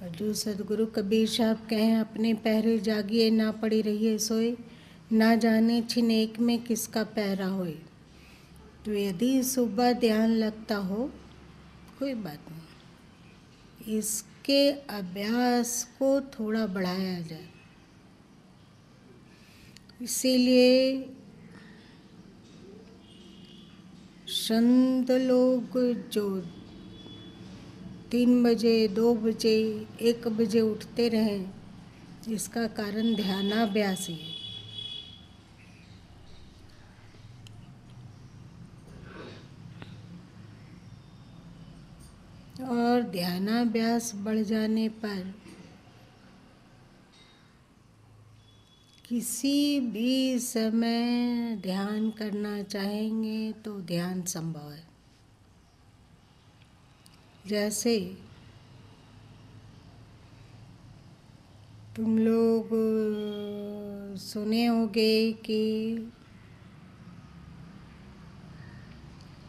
और जो सदगुरु कबीर साहब कहें, अपने पहरे जागिए ना पड़ी रहिए सोए, ना जाने छिन एक में किसका पैरा होए। तो यदि सुबह ध्यान लगता हो कोई बात नहीं, इसके अभ्यास को थोड़ा बढ़ाया जाए। इसीलिए संत लोग जो 3 बजे, 2 बजे, 1 बजे उठते रहें, इसका कारण ध्यानाभ्यास ही है। और ध्यानाभ्यास बढ़ जाने पर किसी भी समय ध्यान करना चाहेंगे तो ध्यान संभव है। जैसे तुम लोग सुने होंगे कि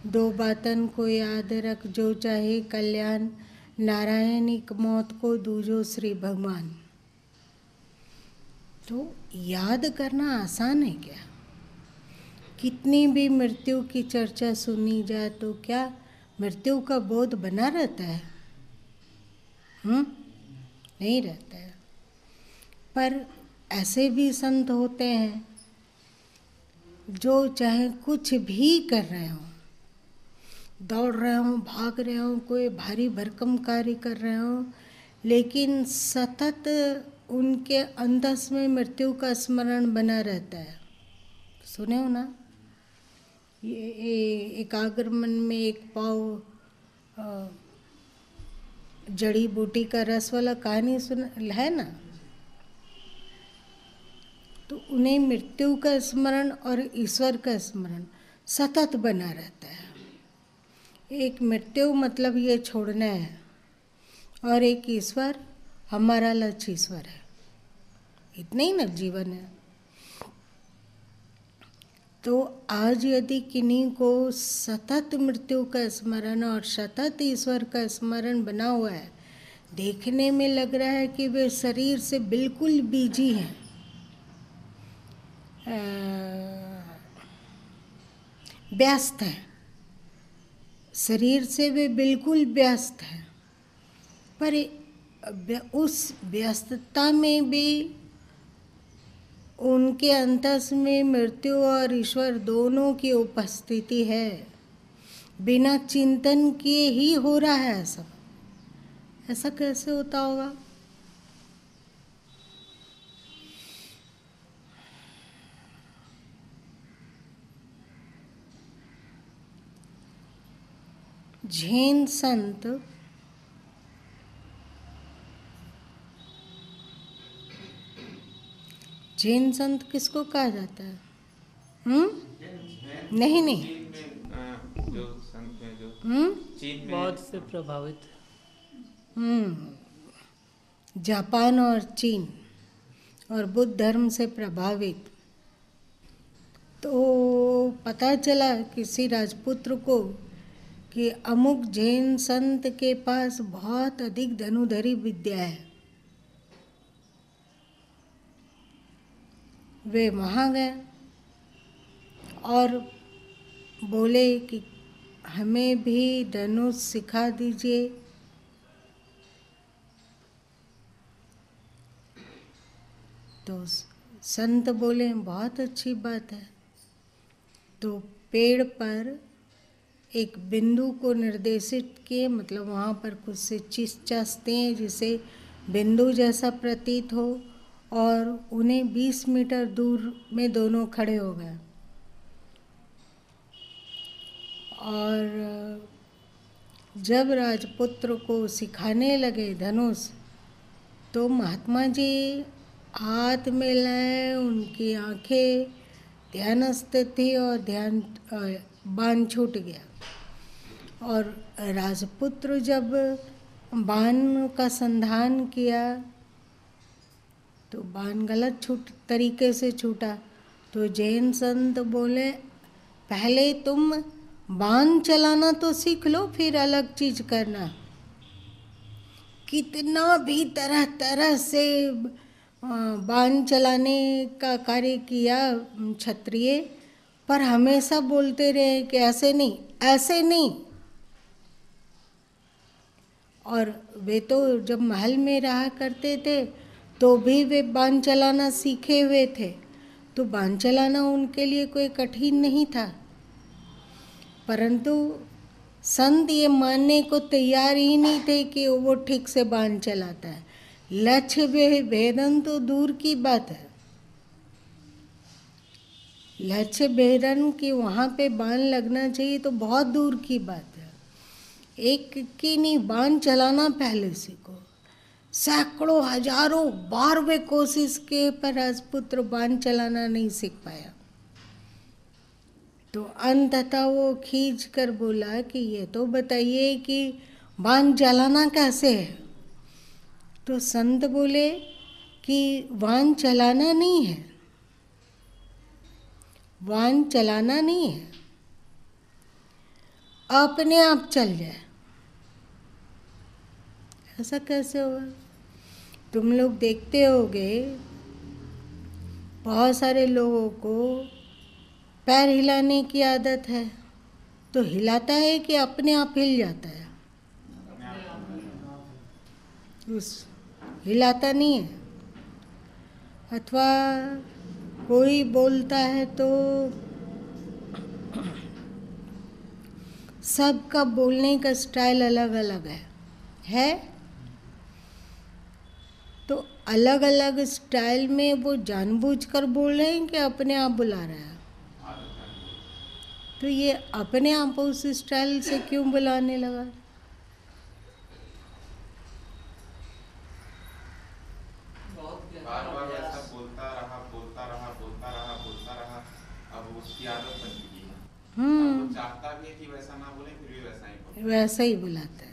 2 बातन को याद रख, जो चाहे कल्याण, नारायणिक मौत को दूजो श्री भगवान। तो याद करना आसान है क्या? कितनी भी मृत्यु की चर्चा सुनी जाए तो क्या मृत्यु का बोध बना रहता है? नहीं रहता है। पर ऐसे भी संत होते हैं जो चाहे कुछ भी कर रहे हों, दौड़ रहे हों, भाग रहे हों, कोई भारी भरकम कार्य कर रहे हों, लेकिन सतत उनके अंतस में मृत्यु का स्मरण बना रहता है। सुने हो ना? ये एकाग्र मन में एक पाव जड़ी बूटी का रस वाला कहानी सुन है ना? तो उन्हें मृत्यु का स्मरण और ईश्वर का स्मरण सतत बना रहता है। एक मृत्यु मतलब ये छोड़ना है, और एक ईश्वर, हमारा लक्ष्य ईश्वर है। इतना ही ना जीवन है। तो आज यदि किन्हीं को सतत मृत्यु का स्मरण और सतत ईश्वर का स्मरण बना हुआ है, देखने में लग रहा है कि वे शरीर से बिल्कुल बिजी हैं, व्यस्त हैं, शरीर से वे बिल्कुल व्यस्त हैं, पर उस व्यस्तता में भी उनके अंतस में मृत्यु और ईश्वर दोनों की उपस्थिति है। बिना चिंतन किए ही हो रहा है सब। ऐसा कैसे होता होगा? जैन संत जैन संत किसको कहा जाता है? नहीं जो संत में जो चीन में बौद्ध से प्रभावित, जापान और चीन और बुद्ध धर्म से प्रभावित। तो पता चला किसी राजपुत्र को कि अमुक जैन संत के पास बहुत अधिक धनुधरी विद्या है। वे वहाँ गए और बोले कि हमें भी धनुष सिखा दीजिए। तो संत बोले बहुत अच्छी बात है। तो पेड़ पर एक बिंदु को निर्देशित किए, मतलब वहाँ पर कुछ से चीज चाहते हैं जिसे बिंदु जैसा प्रतीत हो, और उन्हें 20 मीटर दूर में दोनों खड़े हो गए। और जब राजपुत्र को सिखाने लगे धनुष, तो महात्मा जी हाथ में लाए, उनकी आंखें ध्यानस्थ थी और ध्यान बाण छूट गया। और राजपुत्र जब बाण का संधान किया तो बाण गलत तरीके से छूटा। तो जैन संत बोले पहले तुम बाण चलाना तो सीख लो, फिर अलग चीज करना। कितना भी तरह तरह से बाण चलाने का कार्य किया क्षत्रिय, पर हमेशा बोलते रहे कि ऐसे नहीं, ऐसे नहीं। और वे तो जब महल में रहा करते थे तो भी वे बाण चलाना सीखे हुए थे, तो बाण चलाना उनके लिए कोई कठिन नहीं था। परंतु संत ये मानने को तैयार ही नहीं थे कि वो ठीक से बाण चलाता है। लक्ष्य भेदन तो दूर की बात है, लक्ष्य भेदन कि वहाँ पे बाण लगना चाहिए तो बहुत दूर की बात है। एक की नहीं, बाण चलाना पहले सीखो। सैकड़ों हजारों बार वे कोशिश किए पर राजपुत्र बाण चलाना नहीं सीख पाया। तो अंततः वो खींच कर बोला कि ये तो बताइए कि बाण चलाना कैसे है। तो संत बोले कि बाण चलाना नहीं है, बाण चलाना नहीं है, अपने आप चल जाए। ऐसा कैसे होगा? तुम लोग देखते होगे बहुत सारे लोगों को पैर हिलाने की आदत है, तो हिलाता है कि अपने आप हिल जाता है? उस हिलाता नहीं है। अथवा कोई बोलता है तो सबका बोलने का स्टाइल अलग अलग है। तो अलग अलग स्टाइल में वो जानबूझकर बोल रहे हैं कि अपने आप बुला रहा है? तो ये अपने आप उस स्टाइल से क्यों बुलाने लगा? बार बार ऐसा बोलता रहा, अब उसकी आदत बन चुकी है। अब वो चाहता भी है कि वैसा ना बोले, फिर भी वैसा ही बुलाता है।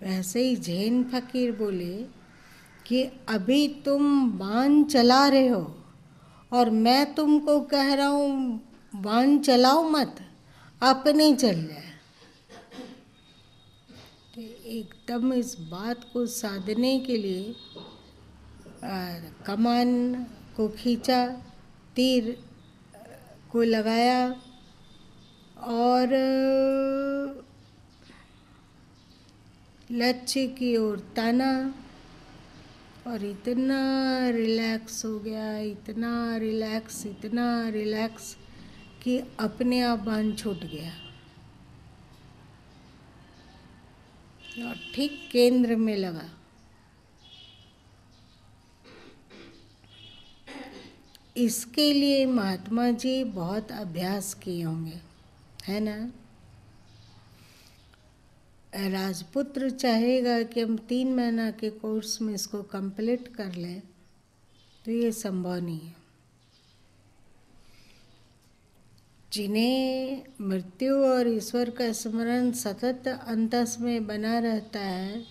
वैसे ही जैन फकीर बोले कि अभी तुम बाण चला रहे हो और मैं तुमको कह रहा हूँ बाण चलाओ मत, अपने चल जाए। तो एकदम इस बात को साधने के लिए कमान को खींचा, तीर को लगाया और लक्ष्य की ओर ताना, और इतना रिलैक्स हो गया, इतना रिलैक्स कि अपने आप बाण छूट गया और ठीक केंद्र में लगा। इसके लिए महात्मा जी बहुत अभ्यास किए होंगे, है ना? राजपुत्र चाहेगा कि हम 3 महीना के कोर्स में इसको कंप्लीट कर लें, तो ये संभव नहीं है। जिन्हें मृत्यु और ईश्वर का स्मरण सतत अंतस में बना रहता है,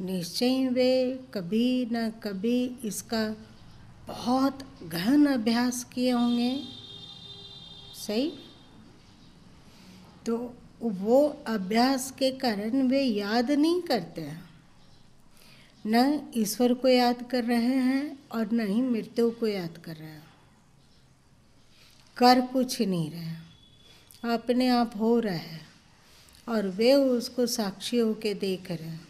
निश्चय वे कभी न कभी इसका बहुत गहन अभ्यास किए होंगे। सही? तो वो अभ्यास के कारण वे याद नहीं करते हैं, न ईश्वर को याद कर रहे हैं और न ही मृत्यु को याद कर रहे हैं। कर कुछ नहीं रहे, अपने आप हो रहा है और वे उसको साक्षी होके देख रहे हैं।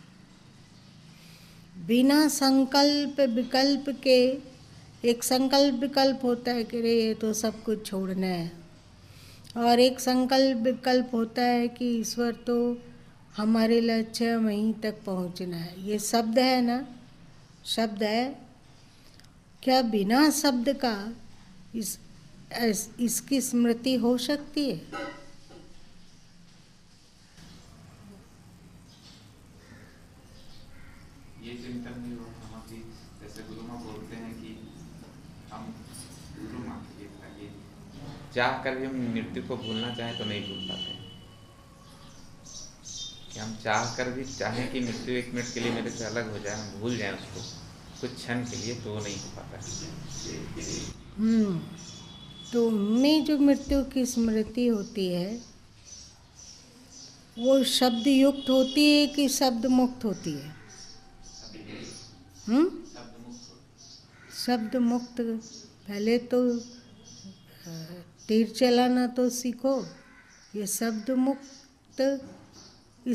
बिना संकल्प विकल्प के, एक संकल्प विकल्प होता है कि रे ये तो सब कुछ छोड़ना है, और एक संकल्प विकल्प होता है कि ईश्वर तो हमारे लक्ष्य वहीं तक पहुंचना है। ये शब्द है ना, शब्द है। क्या बिना शब्द का इसकी स्मृति हो सकती है? ये चिंतन नहीं हो हम भी, जैसे गुरु माँ बोलते हैं कि हम गुरु माँ के लिए चाह कर भी हम मृत्यु को भूलना चाहें तो नहीं भूल पाते। कि हम चाह कर भी चाहें कि मृत्यु 1 मिनट के लिए मेरे से अलग हो जाए, हम भूल जाएं उसको कुछ क्षण के लिए, तो वो नहीं हो पाता। तो उनमें जो मृत्यु की स्मृति होती है वो शब्द युक्त होती है कि शब्द मुक्त होती है? शब्द मुक्त। पहले तो तीर चलाना तो सीखो। ये शब्द मुक्त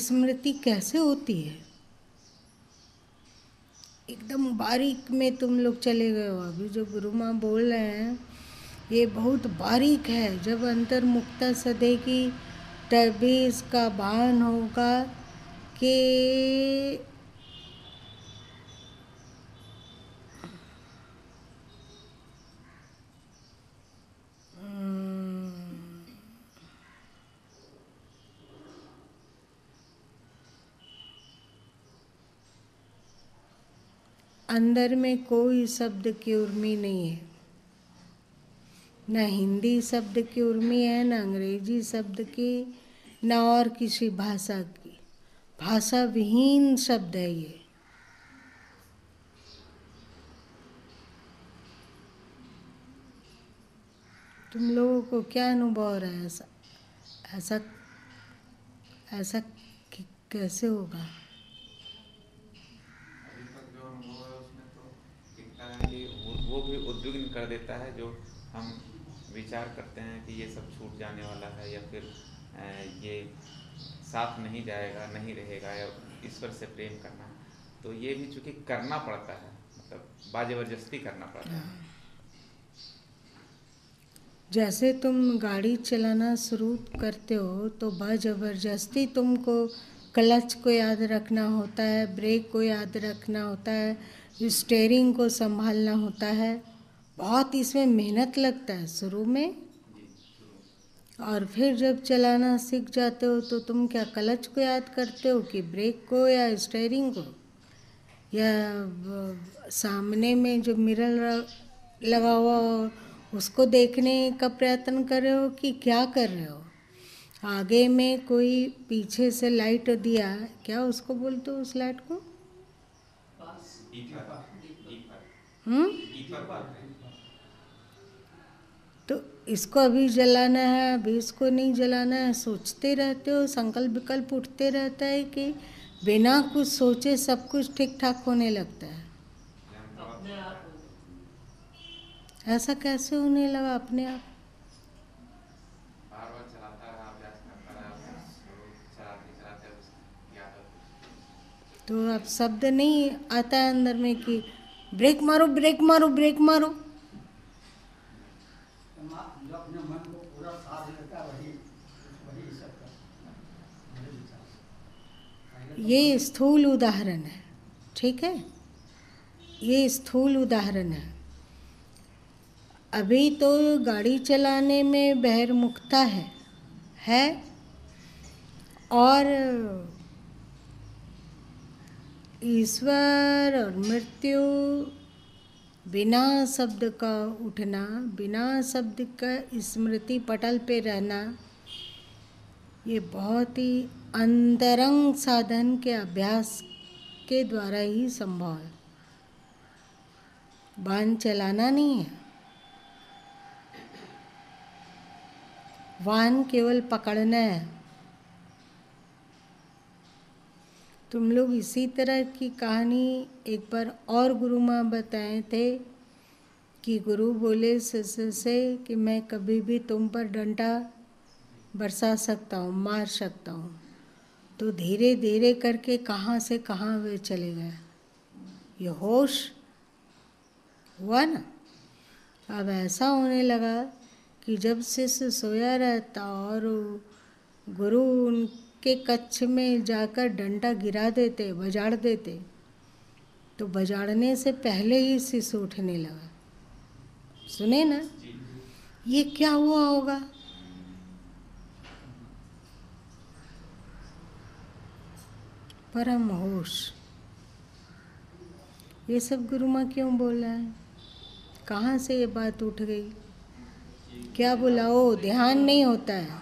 स्मृति कैसे होती है? एकदम बारीक में तुम लोग चले गए हो। अभी जो गुरु माँ बोल रहे हैं ये बहुत बारीक है। जब अंतर्मुक्ता सदेगी तभी इसका भान होगा कि अंदर में कोई शब्द की उर्मी नहीं है, न हिंदी शब्द की उर्मी है, न अंग्रेजी शब्द की, न और किसी भाषा की। भाषा विहीन शब्द है ये। तुम लोगों को क्या अनुभव हो रहा है? ऐसा ऐसा कैसे होगा? अभी तक जो अनुभव है उसमें तो दिखता है कि वो भी उद्विग्न कर देता है। जो हम विचार करते हैं कि ये सब छूट जाने वाला है या फिर ये साथ नहीं जाएगा, नहीं रहेगा, या ईश्वर से प्रेम करना, तो ये भी चूँकि करना पड़ता है, मतलब बाज़बरदस्ती करना पड़ता है। जैसे तुम गाड़ी चलाना शुरू करते हो तो बाज़बरदस्ती तुमको क्लच को याद रखना होता है, ब्रेक को याद रखना होता है, स्टीयरिंग को संभालना होता है। बहुत इसमें मेहनत लगता है शुरू में। और फिर जब चलाना सीख जाते हो तो तुम क्या क्लच को याद करते हो कि ब्रेक को या स्टीयरिंग को, या सामने में जो मिरर लगा हुआ हो उसको देखने का प्रयत्न कर रहे हो कि क्या कर रहे हो? आगे में कोई पीछे से लाइट दिया, क्या उसको बोलते हो उस लाइट को? तो इसको अभी जलाना है, अभी इसको नहीं जलाना है, सोचते रहते हो। संकल्प विकल्प उठते रहता है कि बिना कुछ सोचे सब कुछ ठीक ठाक होने लगता है। ऐसा कैसे होने लगा अपने आप? बार बार चलाता रहा, अभ्यास करता रहा, चलाते उसकी आदत। तो अब शब्द नहीं आता है अंदर में कि ब्रेक मारो, ब्रेक मारो, ब्रेक मारो। अपने मन को पूरा साथ लेता वही ये स्थूल उदाहरण है, ठीक है? ये स्थूल उदाहरण है। अभी तो गाड़ी चलाने में बहिर्मुखता है और ईश्वर और मृत्यु, बिना शब्द का उठना, बिना शब्द का स्मृति पटल पे रहना, ये बहुत ही अंतरंग साधन के अभ्यास के द्वारा ही संभव है। वाहन चलाना नहीं है, वाहन केवल पकड़ना है। तुम लोग इसी तरह की कहानी एक बार और गुरु माँ बताए थे कि गुरु बोले शिष्य से कि मैं कभी भी तुम पर डंडा बरसा सकता हूँ, मार सकता हूँ। तो धीरे धीरे करके कहाँ से कहाँ वे चले गए। ये होश हुआ ना। अब ऐसा होने लगा कि जब शिष्य सोया रहता और गुरु उनके कक्ष में जाकर डंडा गिरा देते, बजाड़ देते, तो बजाड़ने से पहले ही शिष्य उठने लगा। सुने ना? ये क्या हुआ होगा? परम होश। ये सब गुरु माँ क्यों बोल रहा है? कहाँ से ये बात उठ गई? क्या बोला? ओ ध्यान नहीं होता है,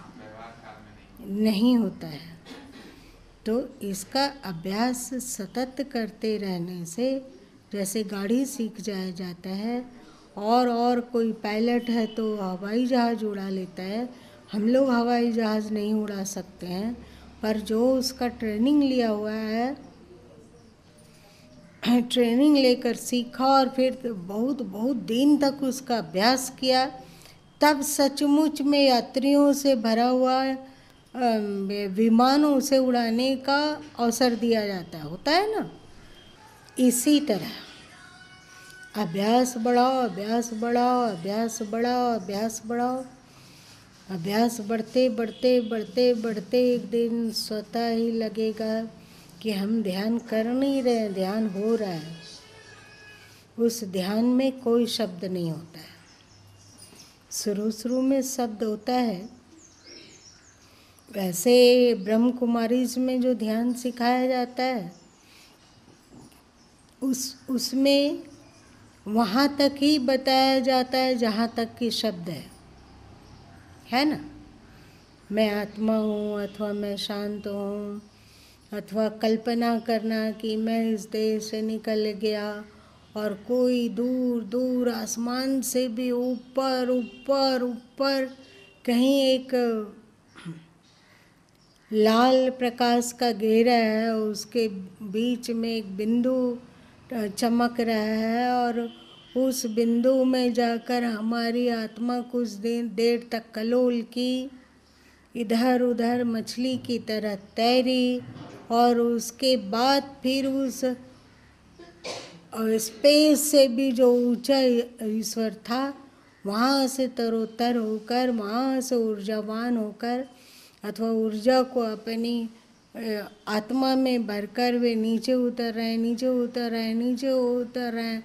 नहीं होता है। तो इसका अभ्यास सतत करते रहने से, जैसे गाड़ी सीख जाया जाता है और कोई पायलट है तो हवाई जहाज़ उड़ा लेता है, हम लोग हवाई जहाज़ नहीं उड़ा सकते हैं, पर जो उसका ट्रेनिंग लिया हुआ है, ट्रेनिंग लेकर सीखा और फिर बहुत बहुत दिन तक उसका अभ्यास किया, तब सचमुच में यात्रियों से भरा हुआ विमानों से उड़ाने का अवसर दिया जाता है, होता है ना। इसी तरह अभ्यास बढ़ाओ, अभ्यास बढ़ाओ, अभ्यास बढ़ाओ, अभ्यास बढ़ाओ, अभ्यास बढ़ते बढ़ते बढ़ते बढ़ते एक दिन स्वतः ही लगेगा कि हम ध्यान कर नहीं रहे, ध्यान हो रहा है। उस ध्यान में कोई शब्द नहीं होता है। शुरू शुरू में शब्द होता है। वैसे ब्रह्म कुमारीज में जो ध्यान सिखाया जाता है उसमें वहाँ तक ही बताया जाता है जहाँ तक कि शब्द है ना। मैं आत्मा हूँ, अथवा मैं शांत हूँ, अथवा कल्पना करना कि मैं इस देश से निकल गया और कोई दूर दूर आसमान से भी ऊपर ऊपर ऊपर कहीं एक लाल प्रकाश का घेरा है, उसके बीच में एक बिंदु चमक रहा है और उस बिंदु में जाकर हमारी आत्मा कुछ देर तक कलोल की, इधर उधर मछली की तरह तैरी और उसके बाद फिर उस स्पेस से भी जो ऊंचा ईश्वर था वहाँ से तरोतर होकर, वहाँ से ऊर्जावान होकर अथवा ऊर्जा को अपनी आत्मा में भरकर वे नीचे उतर रहे, नीचे उतर रहे, नीचे उतर रहे।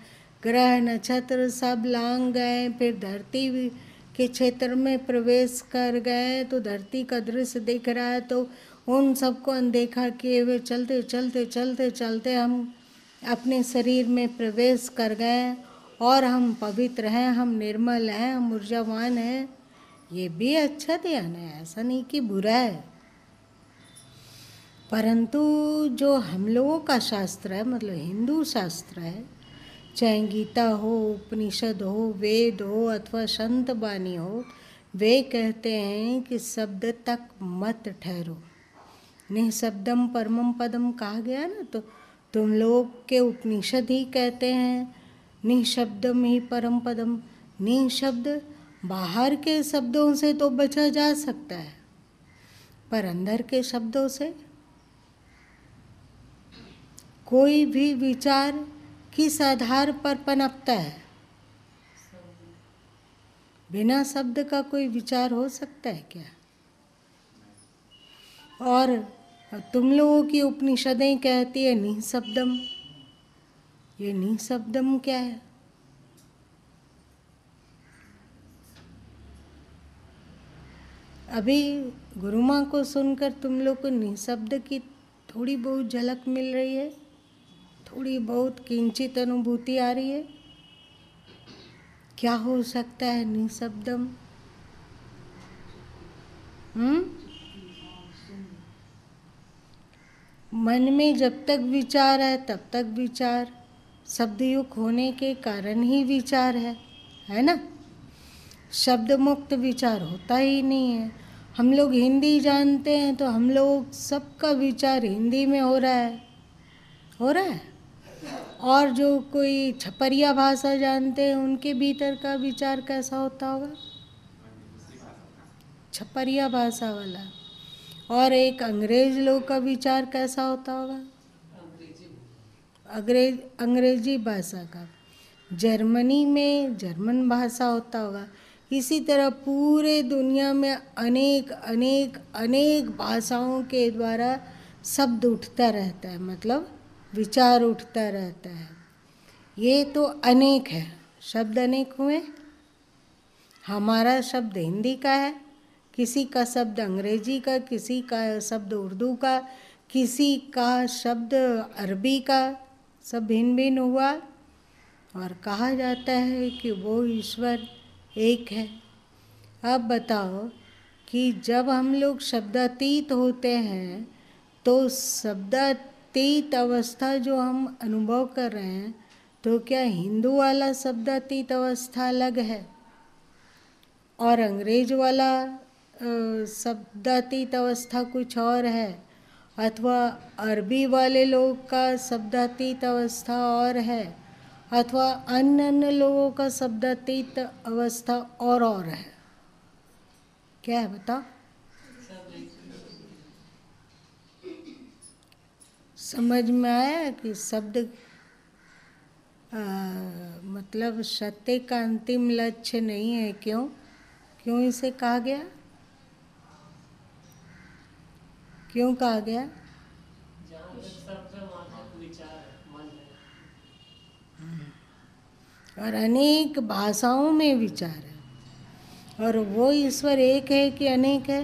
ग्रह नक्षत्र सब लांग गए, फिर धरती के क्षेत्र में प्रवेश कर गए तो धरती का दृश्य दिख रहा है, तो उन सबको अनदेखा किए हुए चलते चलते चलते चलते हम अपने शरीर में प्रवेश कर गए और हम पवित्र हैं, हम निर्मल हैं, हम ऊर्जावान हैं। ये भी अच्छा ध्यान है, ऐसा नहीं कि बुरा है। परंतु जो हम लोगों का शास्त्र है, मतलब हिंदू शास्त्र है, चाहे गीता हो, उपनिषद हो, वेद हो अथवा संत वाणी हो, वे कहते हैं कि शब्द तक मत ठहरो। निःशब्दम परमम पदम कहा गया ना, तो तुम लोग के उपनिषद ही कहते हैं निःशब्दम ही परम पदम। निःशब्द बाहर के शब्दों से तो बचा जा सकता है, पर अंदर के शब्दों से कोई भी विचार किस आधार पर पनपता है? बिना शब्द का कोई विचार हो सकता है क्या? और तुम लोगों की उपनिषदें कहती है निःशब्दम। ये निःशब्दम क्या है? अभी गुरु माँ को सुनकर तुम लोग को निःशब्द की थोड़ी बहुत झलक मिल रही है, थोड़ी बहुत किंचित अनुभूति आ रही है। क्या हो सकता है निःशब्दम? मन में जब तक विचार है तब तक विचार, शब्दयुक्त होने के कारण ही विचार है ना। शब्द मुक्त विचार होता ही नहीं है। हम लोग हिंदी जानते हैं तो हम लोग सबका विचार हिंदी में हो रहा है। और जो कोई छपरिया भाषा जानते हैं उनके भीतर का विचार कैसा होता होगा? छपरिया भाषा वाला। और एक अंग्रेज लोग का विचार कैसा होता होगा? अंग्रेजी भाषा का। जर्मनी में जर्मन भाषा होता होगा। इसी तरह पूरे दुनिया में अनेक अनेक अनेक भाषाओं के द्वारा शब्द उठता रहता है, मतलब विचार उठता रहता है। ये तो अनेक है, शब्द अनेक हुए। हमारा शब्द हिंदी का है, किसी का शब्द अंग्रेजी का, किसी का शब्द उर्दू का, किसी का शब्द अरबी का, सब भिन्न भिन्न हुआ। और कहा जाता है कि वो ईश्वर एक है। अब बताओ कि जब हम लोग शब्दातीत होते हैं तो शब्दातीत अवस्था जो हम अनुभव कर रहे हैं, तो क्या हिंदू वाला शब्दातीत अवस्था अलग है और अंग्रेज वाला शब्दातीत अवस्था कुछ और है? अथवा अरबी वाले लोग का शब्दातीत अवस्था और है, अथवा अन्य अन्य लोगों का शब्दातीत अवस्था और है। क्या है बताओ? समझ में आया कि शब्द मतलब सत्य का अंतिम लक्ष्य नहीं है। क्यों क्यों इसे कहा गया? क्यों कहा गया? और अनेक भाषाओं में विचार है, और वो ईश्वर एक है कि अनेक है?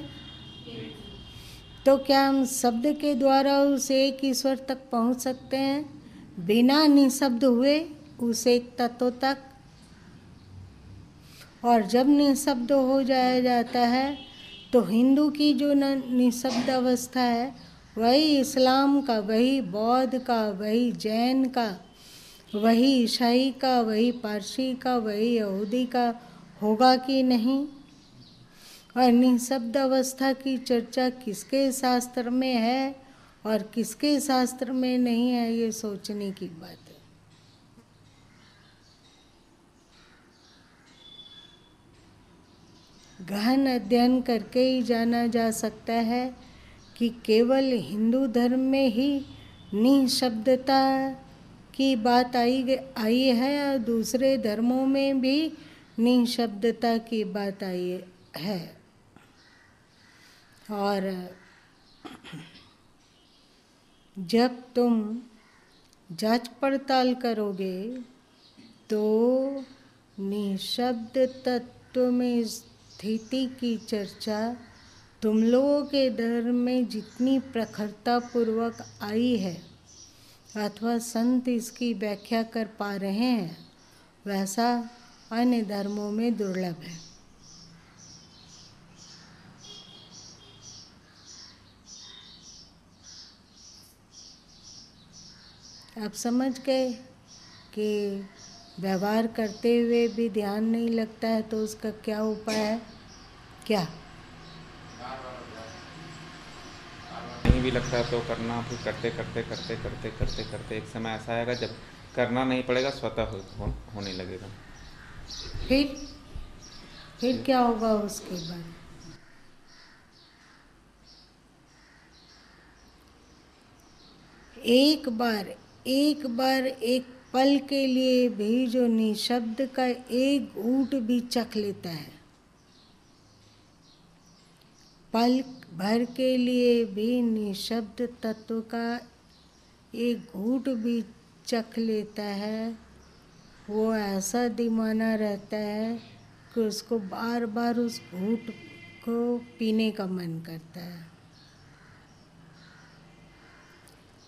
तो क्या हम शब्द के द्वारा उस एक ईश्वर तक पहुंच सकते हैं बिना निशब्द हुए उस एक तत्व तक? और जब निशब्द हो जाया जाता है तो हिंदू की जो निशब्द अवस्था है वही इस्लाम का, वही बौद्ध का, वही जैन का, वही ईसाई का, वही पारसी का, वही यहूदी का होगा कि नहीं? और निशब्द अवस्था की चर्चा किसके शास्त्र में है और किसके शास्त्र में नहीं है, ये सोचने की बात है। गहन अध्ययन करके ही जाना जा सकता है कि केवल हिंदू धर्म में ही निशब्दता की बात आई है और दूसरे धर्मों में भी निशब्दता की बात आई है। और जब तुम जांच पड़ताल करोगे तो निशब्द तत्व में स्थिति की चर्चा तुम लोगों के धर्म में जितनी प्रखरता पूर्वक आई है अथवा संत इसकी व्याख्या कर पा रहे हैं वैसा अन्य धर्मों में दुर्लभ है। आप समझ गए कि व्यवहार करते हुए भी ध्यान नहीं लगता है तो उसका क्या उपाय है? क्या नहीं भी लगता है तो करना, फिर करते करते करते करते करते करते एक समय ऐसा आएगा जब करना नहीं पड़ेगा, स्वतः होने लगेगा। फिर क्या होगा उसके बाद? एक बार एक पल के लिए भी जो निशब्द का एक घूंट भी चख लेता है, पल भर के लिए भी निशब्द तत्व का एक घूंट भी चख लेता है, वो ऐसा दीवाना रहता है कि उसको बार बार उस घूंट को पीने का मन करता है।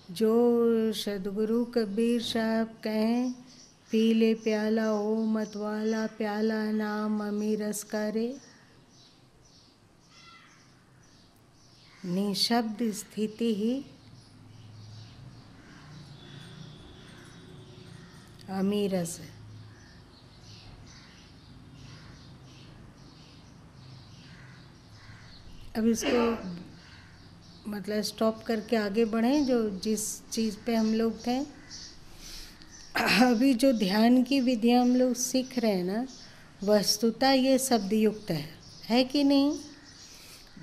जो सदगुरु कबीर साहब कहें, पी ले प्याला हो मतवाला, प्याला नाम अमीरस करे। निशब्द स्थिति ही अमीरस है। अब इसको मतलब स्टॉप करके आगे बढ़ें, जो जिस चीज़ पे हम लोग थे। अभी जो ध्यान की विधियाँ हम लोग सीख रहे हैं ना, वस्तुतः ये शब्द युक्त है कि नहीं?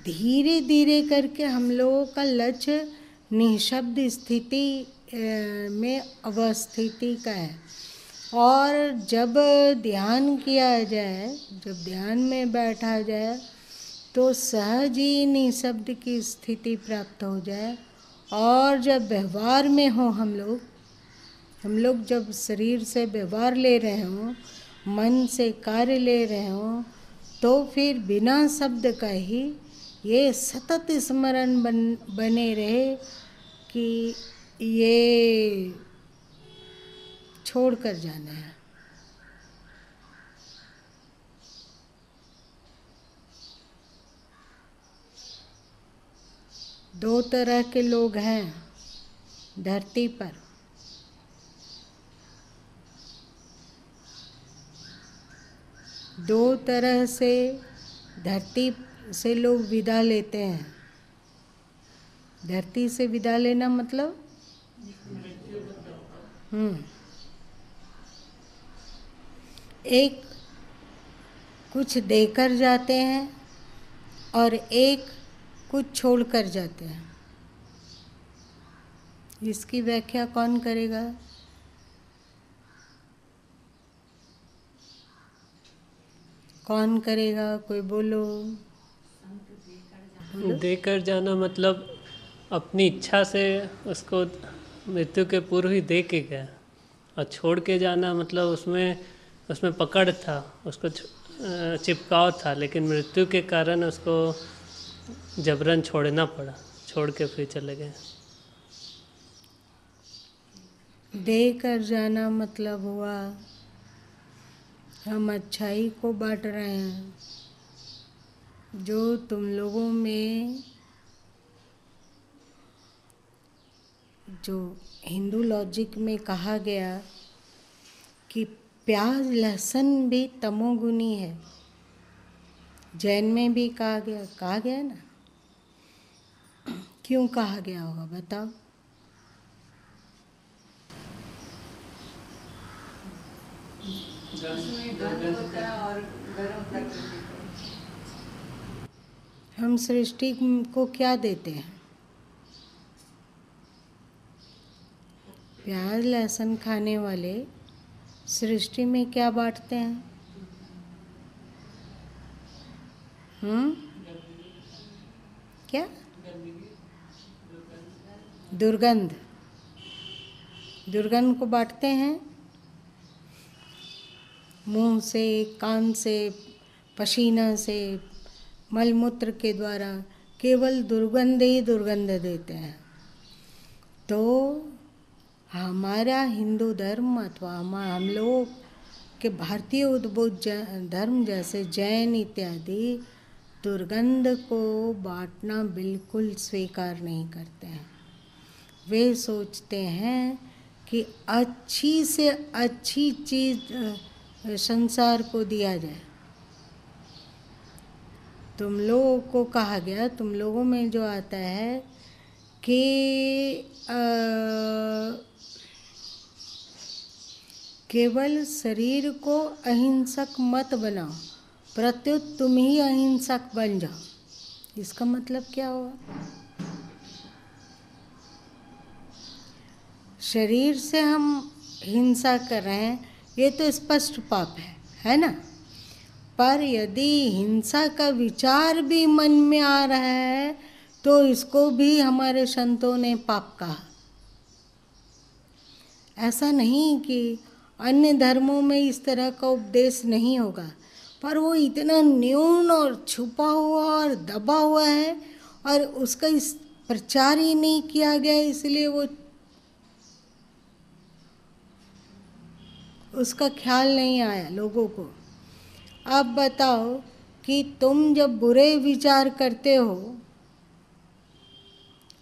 धीरे धीरे करके हम लोगों का लक्ष्य निशब्द स्थिति में अवस्थिति का है। और जब ध्यान किया जाए, जब ध्यान में बैठा जाए तो सहज ही निशब्द की स्थिति प्राप्त हो जाए। और जब व्यवहार में हो हम लोग जब शरीर से व्यवहार ले रहे हों, मन से कार्य ले रहे हों, तो फिर बिना शब्द का ही ये सतत स्मरण बने रहे कि ये छोड़ कर जाना है। दो तरह के लोग हैं धरती पर। दो तरह से धरती से लोग विदा लेते हैं। धरती से विदा लेना मतलब एक कुछ देकर जाते हैं और एक कुछ छोड़कर जाते हैं। इसकी व्याख्या कौन करेगा? कौन करेगा? कोई बोलो। देकर जाना मतलब अपनी इच्छा से उसको मृत्यु के पूर्व ही दे के गया, और छोड़ के जाना मतलब उसमें पकड़ था, उसको चिपकाव था, लेकिन मृत्यु के कारण उसको जबरन छोड़ना पड़ा, छोड़ के फिर चले गए। देकर जाना मतलब हुआ हम अच्छाई को बांट रहे हैं। जो तुम लोगों में जो हिंदू लॉजिक में कहा गया कि प्याज लहसुन भी तमोगुनी है, जैन में भी कहा गया ना। क्यों कहा गया होगा बताओ? हम सृष्टि को क्या देते हैं? प्याज लहसुन खाने वाले सृष्टि में क्या बांटते हैं? क्या? दुर्गंध। दुर्गंध को बांटते हैं। मुंह से, कान से, पसीना से, मलमूत्र के द्वारा केवल दुर्गंध ही दुर्गंध देते हैं। तो हमारा हिंदू धर्म अथवा हम लोग के भारतीय उद्भूत धर्म जैसे जैन इत्यादि दुर्गंध को बांटना बिल्कुल स्वीकार नहीं करते हैं। वे सोचते हैं कि अच्छी से अच्छी चीज़ संसार को दिया जाए। तुम लोगों को कहा गया, तुम लोगों में जो आता है कि केवल शरीर को अहिंसक मत बनाओ, प्रत्युत तुम ही अहिंसक बन जाओ। इसका मतलब क्या हुआ? शरीर से हम हिंसा कर रहे हैं, ये तो स्पष्ट पाप है ना। पर यदि हिंसा का विचार भी मन में आ रहा है तो इसको भी हमारे संतों ने पाप कहा। ऐसा नहीं कि अन्य धर्मों में इस तरह का उपदेश नहीं होगा, पर वो इतना न्यून और छुपा हुआ और दबा हुआ है और उसका इस प्रचार ही नहीं किया गया, इसलिए वो उसका ख्याल नहीं आया लोगों को। अब बताओ कि तुम जब बुरे विचार करते हो,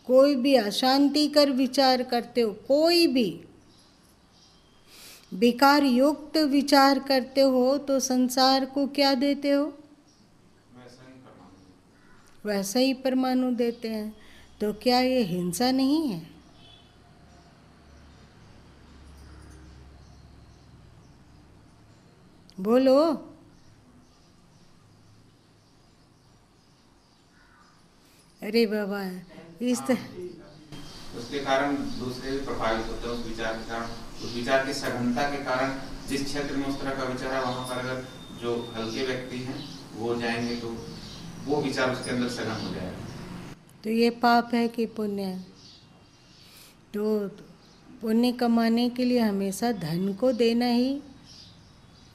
कोई भी अशांतिकर विचार करते हो, कोई भी विकार युक्त विचार करते हो, तो संसार को क्या देते हो? वैसा ही परमाणु देते हैं। तो क्या ये हिंसा नहीं है? बोलो। अरे बाबा, उसके कारण दूसरे भी प्रभावित होते हैं उस विचार के कारण, उस विचार की सघनता के कारण। जिस क्षेत्र में उस तरह का विचार है, वहाँ पर अगर जो हल्के व्यक्ति हैं वो जाएंगे तो वो विचार उसके अंदर सघन हो जाएगा। तो ये पाप है कि पुण्य है? तो पुण्य कमाने के लिए हमेशा धन को देना ही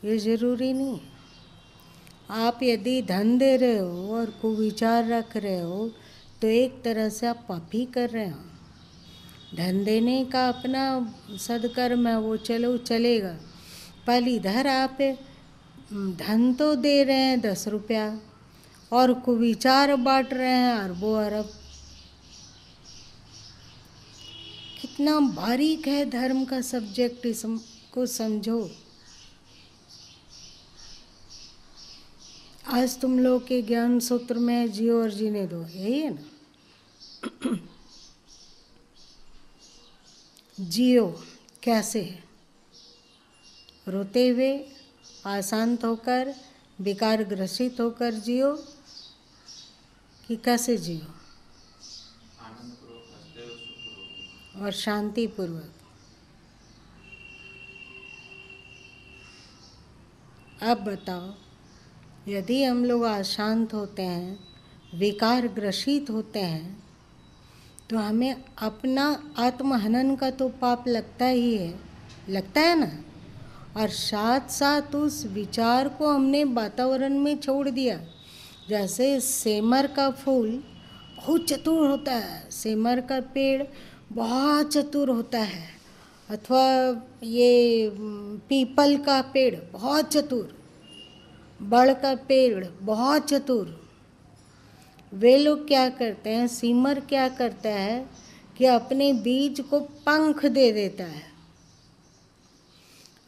ये जरूरी नहीं। आप यदि धन दे रहे हो और कुविचार रख रहे हो तो एक तरह से आप पाप ही कर रहे हो। धन देने का अपना सदकर्म है, वो चलो चलेगा। पर इधर आप धन तो दे रहे हैं 10 रुपया और कुविचार बांट रहे हैं अरबों अरब। कितना बारीक है धर्म का सब्जेक्ट, इसको समझो। आज तुम लोग के ज्ञान सूत्र में जियो और जीने दो, यही है ना। जियो कैसे, रोते हुए, अशांत होकर, विकार ग्रसित होकर जियो कि कैसे जियो, आनंदपूर्वक हंसते हुए सुखपूर्वक। और शांतिपूर्वक। अब बताओ, यदि हम लोग अशांत होते हैं, विकार ग्रसित होते हैं, तो हमें अपना आत्महनन का तो पाप लगता ही है, लगता है ना। और साथ साथ उस विचार को हमने वातावरण में छोड़ दिया। जैसे सेमर का फूल बहुत चतुर होता है, सेमर का पेड़ बहुत चतुर होता है, अथवा ये पीपल का पेड़ बहुत चतुर, बड़ का पेड़ बहुत चतुर। वे लोग क्या करते हैं, सीमर क्या करता है कि अपने बीज को पंख दे देता है,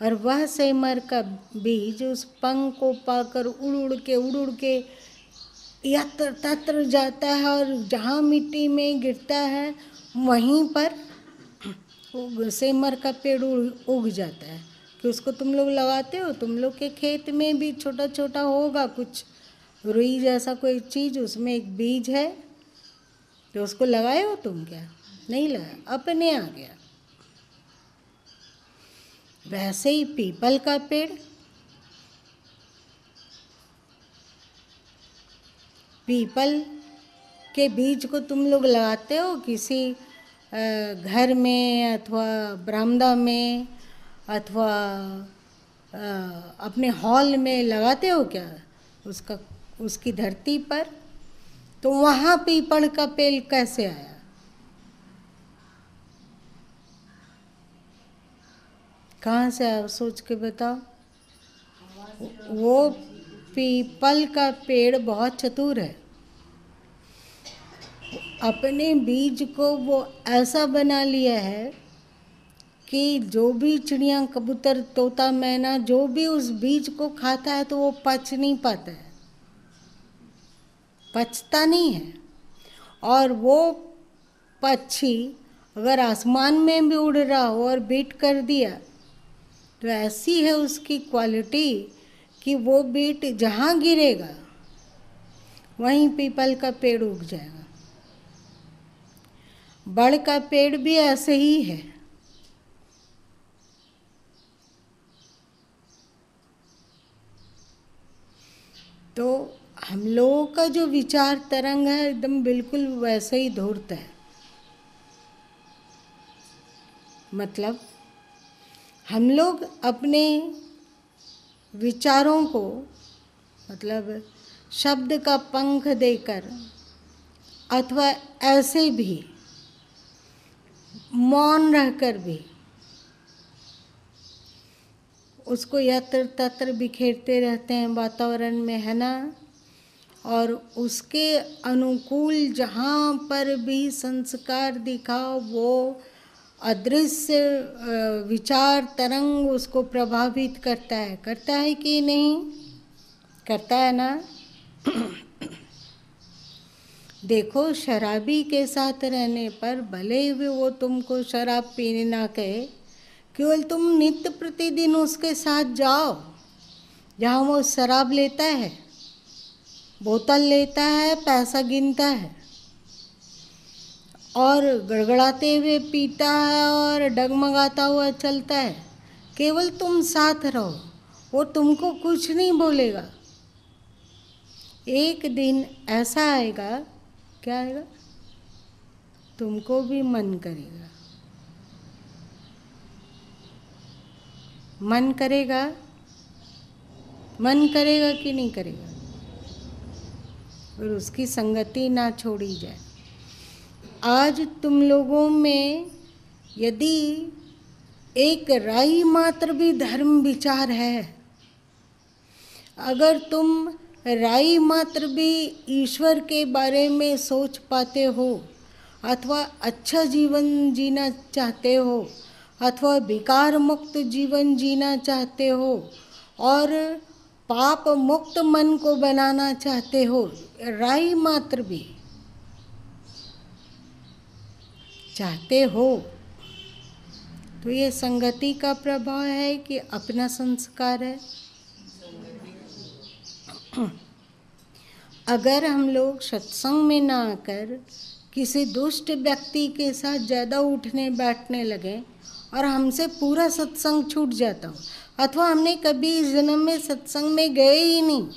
और वह सेमर का बीज उस पंख को पाकर उड़ उड़ के यत्र तत्र जाता है, और जहाँ मिट्टी में गिरता है वहीं पर सेमर का पेड़ उग जाता है। कि उसको तुम लोग लगाते हो, तुम लोग के खेत में भी छोटा छोटा होगा कुछ रुई जैसा कोई चीज़, उसमें एक बीज है, तो उसको लगाए हो तुम? क्या नहीं लगाया, अपने आ गया। वैसे ही पीपल का पेड़, पीपल के बीज को तुम लोग लगाते हो किसी घर में, अथवा बरामदा में, अथवा अपने हॉल में लगाते हो क्या, उसकी धरती पर? तो वहाँ पीपल का पेड़ कैसे आया? कहाँ से आया, सोच के बताओ। वो पीपल का पेड़ बहुत चतुर है, अपने बीज को वो ऐसा बना लिया है कि जो भी चिड़िया, कबूतर, तोता, मैना जो भी उस बीज को खाता है तो वो पच नहीं पाता है, पचता नहीं है। और वो पक्षी अगर आसमान में भी उड़ रहा हो और बीट कर दिया तो ऐसी है उसकी क्वालिटी कि वो बीट जहाँ गिरेगा वहीं पीपल का पेड़ उग जाएगा। बड़ का पेड़ भी ऐसे ही है। तो हम लोगों का जो विचार तरंग है एकदम बिल्कुल वैसे ही धूर्त है। मतलब हम लोग अपने विचारों को, मतलब शब्द का पंख देकर, अथवा ऐसे भी मौन रहकर भी उसको यत्र तत्र बिखेरते रहते हैं वातावरण में, है ना। और उसके अनुकूल जहाँ पर भी संस्कार दिखाओ वो अदृश्य विचार तरंग उसको प्रभावित करता है कि नहीं करता है ना। देखो, शराबी के साथ रहने पर भले ही वो तुमको शराब पीने ना कहे, केवल तुम नित्य प्रतिदिन उसके साथ जाओ जहाँ वो शराब लेता है, बोतल लेता है, पैसा गिनता है और गड़गड़ाते हुए पीता है और डगमगाता हुआ चलता है। केवल तुम साथ रहो, वो तुमको कुछ नहीं बोलेगा। एक दिन ऐसा आएगा, क्या आएगा, तुमको भी मन करेगा, मन करेगा कि नहीं करेगा, और उसकी संगति ना छोड़ी जाए। आज तुम लोगों में यदि एक राई मात्र भी धर्म विचार है, अगर तुम राई मात्र भी ईश्वर के बारे में सोच पाते हो, अथवा अच्छा जीवन जीना चाहते हो, अथवा विकार मुक्त जीवन जीना चाहते हो, और पाप मुक्त मन को बनाना चाहते हो, राई मात्र भी चाहते हो, तो ये संगति का प्रभाव है कि अपना संस्कार है? अगर हम लोग सत्संग में ना आकर किसी दुष्ट व्यक्ति के साथ ज़्यादा उठने बैठने लगे और हमसे पूरा सत्संग छूट जाता हो, अथवा हमने कभी इस जन्म में सत्संग में गए ही नहीं,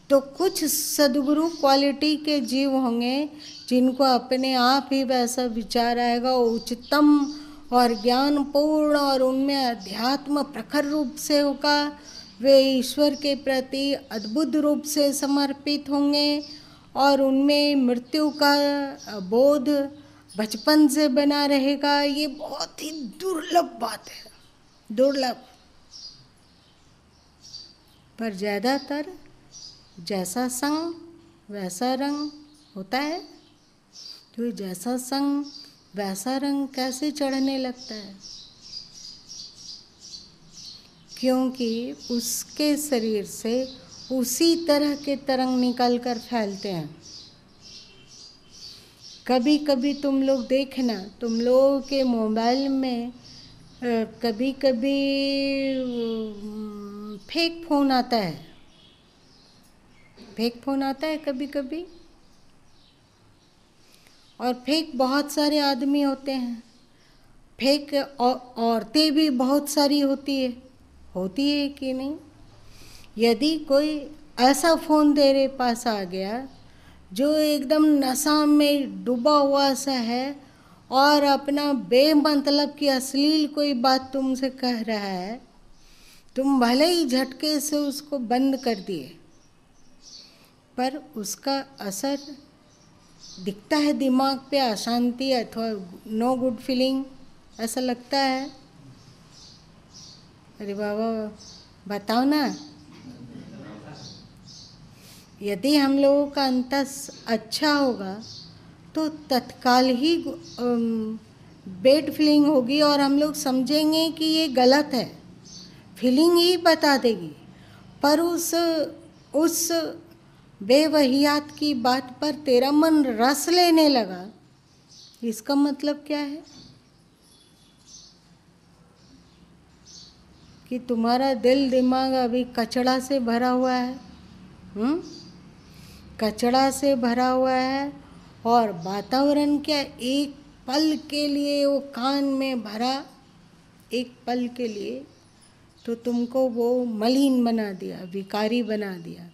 तो कुछ सद्गुरु क्वालिटी के जीव होंगे जिनको अपने आप ही वैसा विचार आएगा, उच्चतम और ज्ञानपूर्ण, और उनमें अध्यात्म प्रखर रूप से होगा, वे ईश्वर के प्रति अद्भुत रूप से समर्पित होंगे और उनमें मृत्यु का बोध बचपन से बना रहेगा। ये बहुत ही दुर्लभ बात है, दुर्लभ। पर ज़्यादातर जैसा संग वैसा रंग होता है। तो जैसा संग वैसा रंग कैसे चढ़ने लगता है? क्योंकि उसके शरीर से उसी तरह के तरंग निकल कर फैलते हैं। कभी कभी तुम लोग देखना, तुम लोगों के मोबाइल में कभी कभी फेक फ़ोन आता है, फेक फ़ोन आता है कभी कभी, और फेक बहुत सारे आदमी होते हैं, फेक औरतें भी बहुत सारी होती है कि नहीं? यदि कोई ऐसा फ़ोन तेरे पास आ गया जो एकदम नशा में डूबा हुआ सा है और अपना बेमतलब की अश्लील कोई बात तुमसे कह रहा है, तुम भले ही झटके से उसको बंद कर दिए, पर उसका असर दिखता है दिमाग पे, अशांति अथवा नो गुड फीलिंग, ऐसा लगता है। अरे बाबा बताओ ना। यदि हम लोगों का अंतस अच्छा होगा तो तत्काल ही बैड फीलिंग होगी और हम लोग समझेंगे कि ये गलत है, फीलिंग ही बता देगी। पर उस बेवहियात की बात पर तेरा मन रस लेने लगा, इसका मतलब क्या है? कि तुम्हारा दिल दिमाग अभी कचड़ा से भरा हुआ है, कचड़ा से भरा हुआ है, और वातावरण क्या एक पल के लिए वो कान में भरा, एक पल के लिए तो तुमको वो मलिन बना दिया, विकारी बना दिया।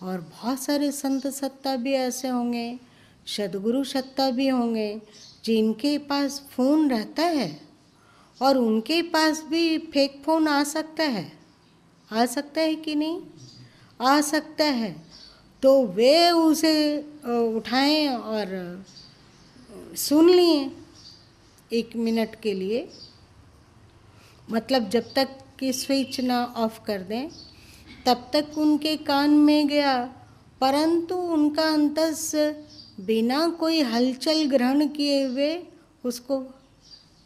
और बहुत सारे संत सत्ता भी ऐसे होंगे, सद्गुरु सत्ता भी होंगे जिनके पास फ़ोन रहता है और उनके पास भी फेक फ़ोन आ सकता है कि नहीं? आ सकता है। तो वे उसे उठाएं और सुन लिए 1 मिनट के लिए, मतलब जब तक कि स्विच ना ऑफ कर दें तब तक उनके कान में गया, परंतु उनका अंतस बिना कोई हलचल ग्रहण किए हुए उसको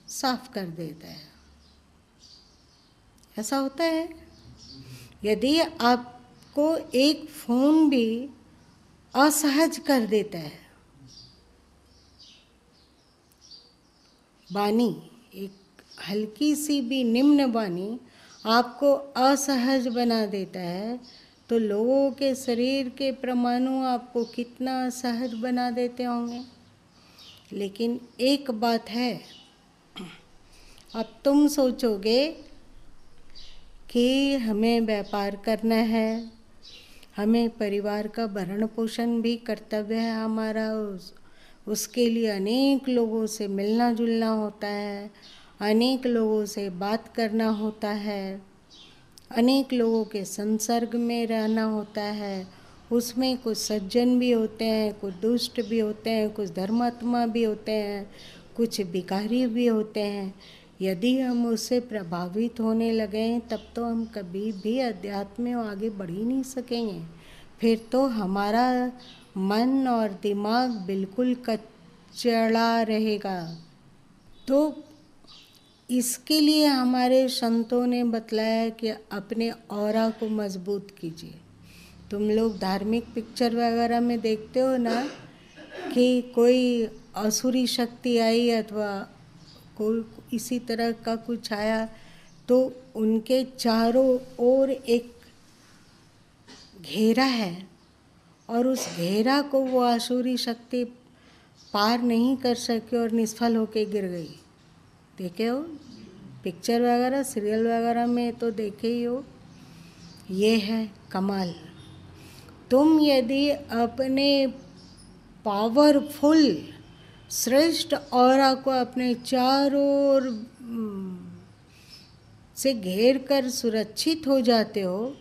साफ कर देता है। ऐसा होता है। यदि आपको एक फ़ोन भी असहज कर देता है, वाणी एक हल्की सी भी निम्न वाणी आपको असहज बना देता है, तो लोगों के शरीर के परमाणु आपको कितना असहज बना देते होंगे। लेकिन एक बात है, अब तुम सोचोगे कि हमें व्यापार करना है, हमें परिवार का भरण पोषण भी कर्तव्य है हमारा, उसके लिए अनेक लोगों से मिलना जुलना होता है, अनेक लोगों से बात करना होता है, अनेक लोगों के संसर्ग में रहना होता है। उसमें कुछ सज्जन भी होते हैं, कुछ दुष्ट भी होते हैं, कुछ धर्मात्मा भी होते हैं, कुछ भिखारी भी होते हैं। यदि हम उससे प्रभावित होने लगें तब तो हम कभी भी अध्यात्म में आगे बढ़ ही नहीं सकेंगे। फिर तो हमारा मन और दिमाग बिल्कुल कचड़ा रहेगा। तो इसके लिए हमारे संतों ने बतलाया कि अपने ऑरा को मजबूत कीजिए। तुम लोग धार्मिक पिक्चर वगैरह में देखते हो ना कि कोई असुरी शक्ति आई अथवा कोई इसी तरह का कुछ आया तो उनके चारों ओर एक घेरा है और उस घेरा को वो आसुरी शक्ति पार नहीं कर सकी और निष्फल होके गिर गई। देखे हो पिक्चर वगैरह सीरियल वगैरह में तो देखे ही हो। ये है कमाल। तुम यदि अपने पावरफुल श्रेष्ठ ऑरा को अपने चारों ओर से घेर कर सुरक्षित हो जाते हो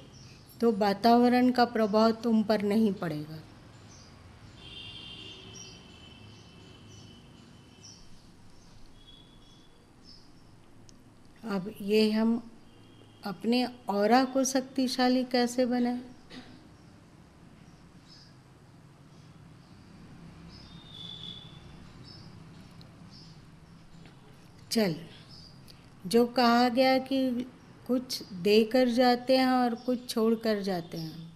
तो वातावरण का प्रभाव तुम पर नहीं पड़ेगा। अब ये हम अपने ऑरा को शक्तिशाली कैसे बनाएं? चल, जो कहा गया कि कुछ देकर जाते हैं और कुछ छोड़ कर जाते हैं।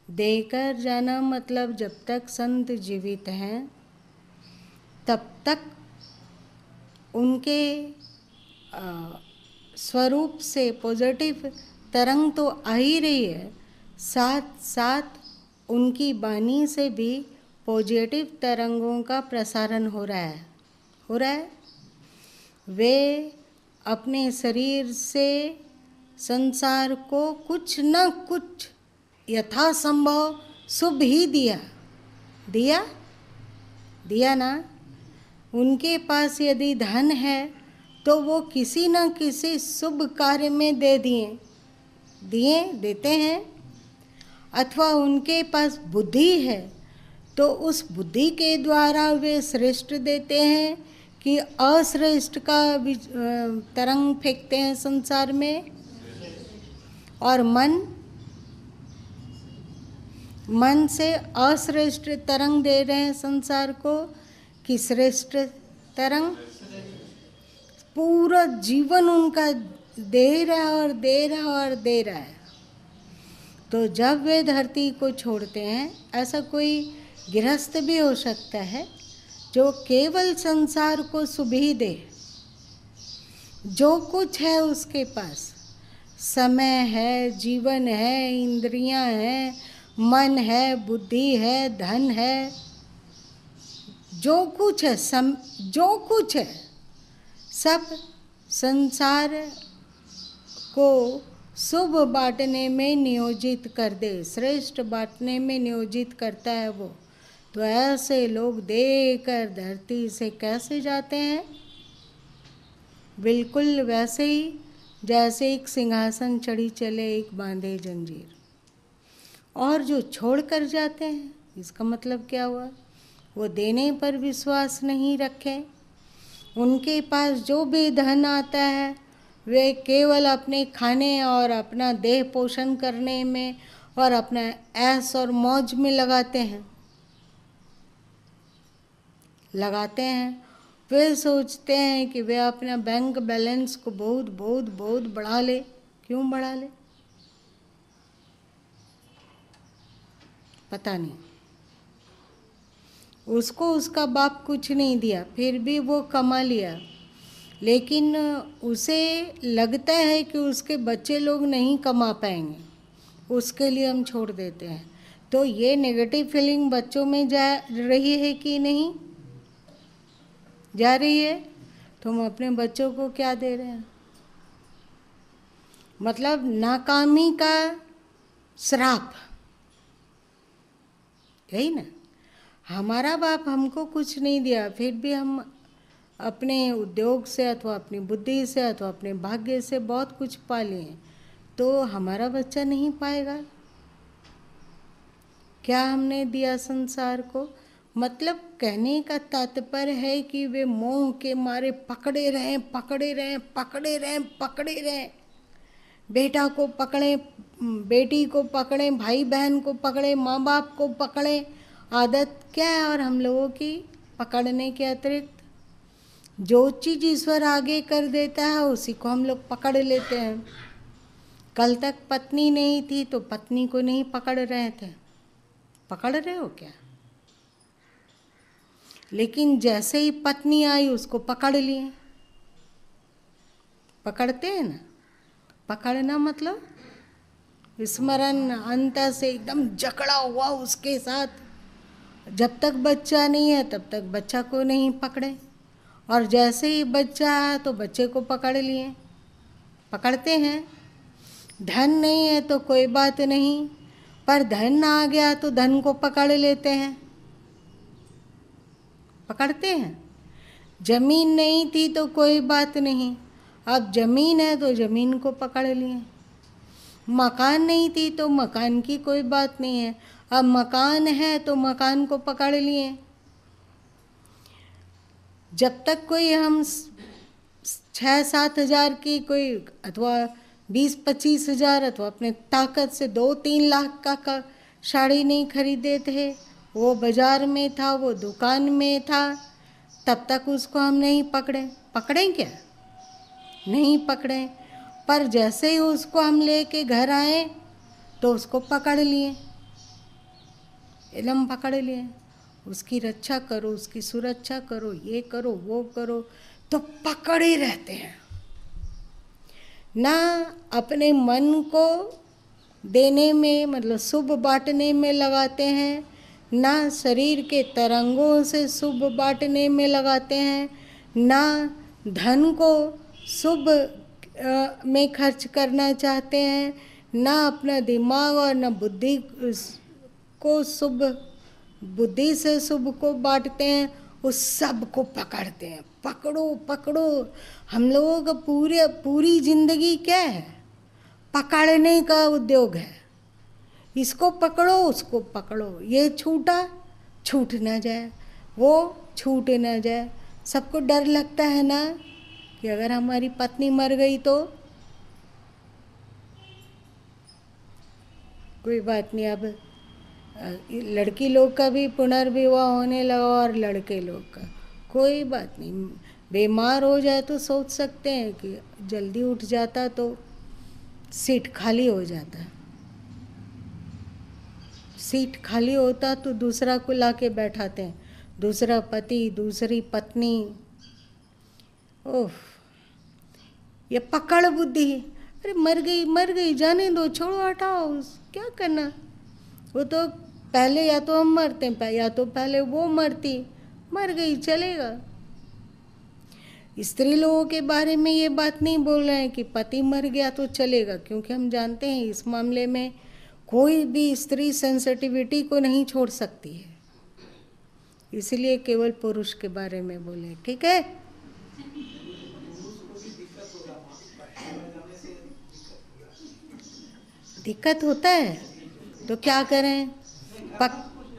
देकर जाना मतलब जब तक संत जीवित हैं तब तक उनके स्वरूप से पॉजिटिव तरंग तो आ ही रही है, साथ साथ उनकी वाणी से भी पॉजिटिव तरंगों का प्रसारण हो रहा है। वे अपने शरीर से संसार को कुछ न कुछ यथासंभव शुभ ही दिया ना। उनके पास यदि धन है तो वो किसी न किसी शुभ कार्य में देते हैं, अथवा उनके पास बुद्धि है तो उस बुद्धि के द्वारा वे श्रेष्ठ देते हैं कि अश्रेष्ठ का तरंग फेंकते हैं संसार में। और मन से अश्रेष्ठ तरंग दे रहे हैं संसार को कि श्रेष्ठ तरंग। पूरा जीवन उनका दे रहा है। तो जब वे धरती को छोड़ते हैं, ऐसा कोई गृहस्थ भी हो सकता है जो केवल संसार को शुभ ही दे। जो कुछ है उसके पास, समय है, जीवन है, इंद्रियां हैं, मन है, बुद्धि है, धन है, जो कुछ है सब संसार को शुभ बांटने में नियोजित कर दे, श्रेष्ठ बांटने में नियोजित करता है वो। तो ऐसे लोग देकर धरती से कैसे जाते हैं? बिल्कुल वैसे ही जैसे एक सिंहासन चढ़ी चले एक बांधे जंजीर। और जो छोड़ कर जाते हैं, इसका मतलब क्या हुआ? वो देने पर विश्वास नहीं रखे। उनके पास जो भी धन आता है वे केवल अपने खाने और अपना देह पोषण करने में और अपना ऐश और मौज में लगाते हैं। वे सोचते हैं कि वे अपना बैंक बैलेंस को बहुत बढ़ा ले। क्यों बढ़ा ले? पता नहीं। उसको उसका बाप कुछ नहीं दिया, फिर भी वो कमा लिया, लेकिन उसे लगता है कि उसके बच्चे लोग नहीं कमा पाएंगे, उसके लिए हम छोड़ देते हैं। तो ये नेगेटिव फीलिंग बच्चों में जा रही है कि नहीं जा रही है? तो हम अपने बच्चों को क्या दे रहे हैं? मतलब नाकामी का श्राप, यही ना। हमारा बाप हमको कुछ नहीं दिया, फिर भी हम अपने उद्योग से अथवा अपनी बुद्धि से अथवा अपने भाग्य से बहुत कुछ पा लिए, तो हमारा बच्चा नहीं पाएगा? क्या हमने दिया संसार को? मतलब कहने का तात्पर्य है कि वे मोह के मारे पकड़े रहें। बेटा को पकड़ें, बेटी को पकड़ें, भाई बहन को पकड़ें, माँ बाप को पकड़ें। आदत क्या है और हम लोगों की? पकड़ने के अतिरिक्त जो चीज़ ईश्वर आगे कर देता है उसी को हम लोग पकड़ लेते हैं। कल तक पत्नी नहीं थी तो पत्नी को नहीं पकड़ रहे थे, पकड़ रहे हो क्या? लेकिन जैसे ही पत्नी आई उसको पकड़ लिए। पकड़ते हैं ना, पकड़ना मतलब स्मरण अंत से एकदम जकड़ा हुआ उसके साथ। जब तक बच्चा नहीं है तब तक बच्चा को नहीं पकड़े, और जैसे ही बच्चा है तो बच्चे को पकड़ लिए, पकड़ते हैं। धन नहीं है तो कोई बात नहीं, पर धन आ गया तो धन को पकड़ लेते हैं, पकड़ते हैं। जमीन नहीं थी तो कोई बात नहीं, अब जमीन है तो जमीन को पकड़ लिए। मकान नहीं थी तो मकान की कोई बात नहीं है, अब मकान है तो मकान को पकड़ लिए। जब तक कोई हम 6-7 हज़ार की कोई अथवा 20-25 हज़ार अथवा अपने ताकत से 2-3 लाख का साड़ी नहीं खरीदे थे, वो बाजार में था, वो दुकान में था, तब तक उसको हम नहीं पकड़े। पकड़ें क्या? नहीं पकड़े। पर जैसे ही उसको हम लेके घर आए तो उसको पकड़ लिए, एकदम पकड़ लिए। उसकी रक्षा करो, उसकी सुरक्षा करो, ये करो वो करो, तो पकड़े रहते हैं। ना अपने मन को देने में मतलब शुभ बांटने में लगाते हैं, ना शरीर के तरंगों से शुभ बांटने में लगाते हैं, ना धन को शुभ में खर्च करना चाहते हैं, ना अपना दिमाग और ना बुद्धि को शुभ बुद्धि से शुभ को बांटते हैं, उस सब को पकड़ते हैं। पकड़ो पकड़ो। हम लोगों का पूरी जिंदगी क्या है? पकड़ने का उद्योग है। इसको पकड़ो, उसको पकड़ो, ये छूटा छूट ना जाए, वो छूट ना जाए। सबको डर लगता है ना कि अगर हमारी पत्नी मर गई तो कोई बात नहीं। अब लड़की लोग का भी पुनर्विवाह होने लगा और लड़के लोग का, कोई बात नहीं। बीमार हो जाए तो सोच सकते हैं कि जल्दी उठ जाता तो सीट खाली हो जाता, सीट खाली होता तो दूसरा को लाके बैठाते हैं, दूसरा पति, दूसरी पत्नी। ओह, ये पकड़ बुद्धि। अरे मर गई, जाने दो, छोड़ो, हटाओ, क्या करना। वो तो पहले या तो हम मरते हैं या तो पहले वो मरती, मर गई, चलेगा। स्त्री लोगों के बारे में ये बात नहीं बोल रहे हैं कि पति मर गया तो चलेगा, क्योंकि हम जानते हैं इस मामले में कोई भी स्त्री सेंसिटिविटी को नहीं छोड़ सकती है, इसलिए केवल पुरुष के बारे में बोले, ठीक है। दिक्कत होता है तो क्या करें?